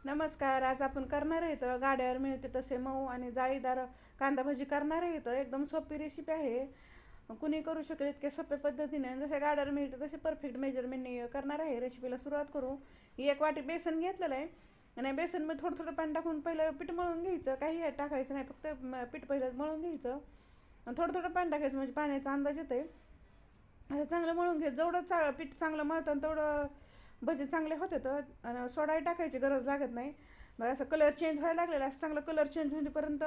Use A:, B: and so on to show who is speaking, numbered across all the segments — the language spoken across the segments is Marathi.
A: नमस्कार. आज आपण करणार आहेत गाड्यावर मिळते तसे मऊ आणि जाळीदार कांदा भजी करणार आहेत. एकदम सोपी रेसिपी आहे. कुणी करू शकेल इतक्या सोप्या पद्धतीने. जसे गाड्यावर मिळते तसे परफेक्ट मेजरमेंटने करणार आहे. रेसिपीला सुरुवात करू. ही एक वाटी बेसन घेतलेलं आहे आणि बेसनमध्ये थोडं थोडं पाणी टाकून पहिलं पीठ मळून घ्यायचं. काही टाकायचं नाही, फक्त पीठ पहिलं मळून घ्यायचं आणि थोडं थोडं पाणी टाकायचं, म्हणजे पाण्याचा अंदाज येते. असं चांगलं मळून घ्यायचं. जेवढं पीठ चांगलं मळतं तेवढं भजी चांगले होते. तर आणि सोडाही टाकायची गरज लागत नाही. मग असं कलर चेंज व्हायला लागलेला, असं चांगलं कलर चेंज होईपर्यंत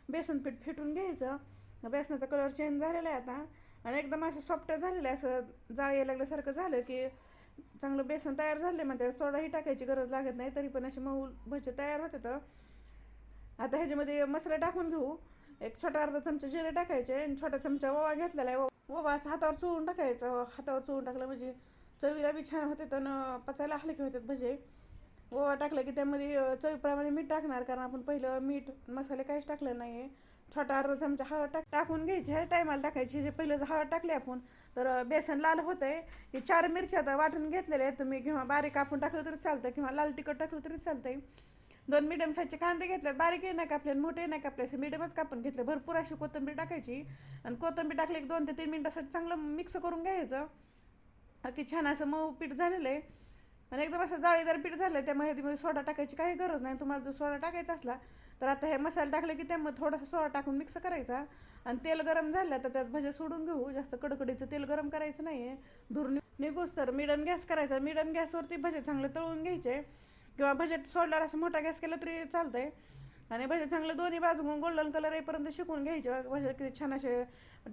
A: बेसन पीठ फेटून घ्यायचं. बेसनाचा कलर चेंज झालेला आहे आता आणि एकदम असं सॉफ्ट झालेलं आहे. असं जाळी लागल्यासारखं झालं की चांगलं बेसन तयार झाले. मग त्या सोडाही टाकायची गरज लागत नाही, तरी पण असे मऊ भजी तयार होते. तर आता ह्याच्यामध्ये मसाले टाकून घेऊ. एक छोटा अर्धा चमचा जिरे टाकायचे आणि छोटा चमचा ओवा घेतलेला आहे. ओवा असं हातावर चोळून टाकायचं. हातावर चोळून टाकलं म्हणजे चवीला बी छान होते तर पचायला हलके होतात भजे. ओवा टाकलं की त्यामध्ये चवीप्रमाणे मीठ टाकणार, कारण आपण पहिलं मीठ मसाले काहीच टाकलं नाही आहे. छोटा अर्धा चमचा हळद टाकून घ्यायची. ह्या टायमाला टाकायची. जे पहिलं हळद टाकली आपण तर बेसन लाल होतं आहे. हे 4 मिरच्या आता वाटून घेतलेल्या आहेत तुम्ही, किंवा बारीक कापून टाकलं तरी चालतं, किंवा लाल तिखट टाकलं तरी चालतं आहे. 2 मिडियम साईजचे कांदे घेतलेत. बारीकही नाही कापले मोठे नाही कापले, असे मिडियमच कापून घेतले. भरपूर अशी कोथिंबीर टाकायची आणि कोथिंबीर टाकली की 2 ते 3 मिनटासाठी चांगलं मिक्स करून घ्यायचं. की छान असं मऊ पीठ झालेलं आहे आणि एकदम असं जाळीदार पीठ झालं आहे. त्यामुळे ह्यामध्ये सोडा टाकायची काही गरज नाही. तुम्हाला जर सोडा टाकायचा असला तर आता हे मसाला टाकले की त्यामध्ये थोडासा सोडा टाकून मिक्स करायचा आणि तेल गरम झालं तर त्यात भजे सोडून घेऊ. जास्त कडकडीचं तेल गरम करायचं नाही आहे. धूर निघूस तर मिडियम गॅस करायचा. मिडियम गॅसवरती भजे चांगले तळून घ्यायचे, किंवा भजे सोडल्यावर असं मोठा गॅस केला तरी चालतं आहे. आणि भजे चांगले दोन्ही बाजून गोल्डन कलर येईपर्यंत शिकून घ्यायचे. भजे किती छान असे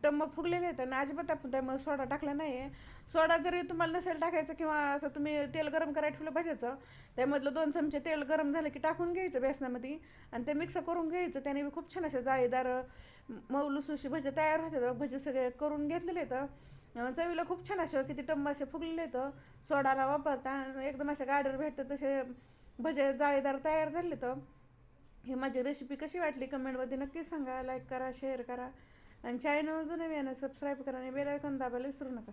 A: टम्म फुगलेले आहेत आणि अजिबात आपण त्यामुळे सोडा टाकला नाही आहे. सोडा जरी तुम्हाला नसेल टाकायचं, किंवा असं तुम्ही तेल गरम करायला ठेवलं भज्याचं, त्यामधलं 2 चमचे तेल गरम झालं की टाकून घ्यायचं बेसनामध्ये आणि ते मिक्स करून घ्यायचं. त्याने खूप छान असे जाळीदार मऊ लुसलुशी भजे तयार होतात. भजे सगळे करून घेतलेले आहेत. चवीला खूप छान असे किती टम्म असे फुगलेले आहेत. सोडा न वापरता एकदम अशा गाडर भेटतात तसे भजे जाळीदार तयार झाले. तर ही माझी रेसिपी कशी वाटली कमेंटमध्ये नक्की सांगा. लाईक करा, शेअर करा आणि चॅनल जुने सबस्क्राईब करा आणि बेल आयकॉन दाबायला विसरू नका.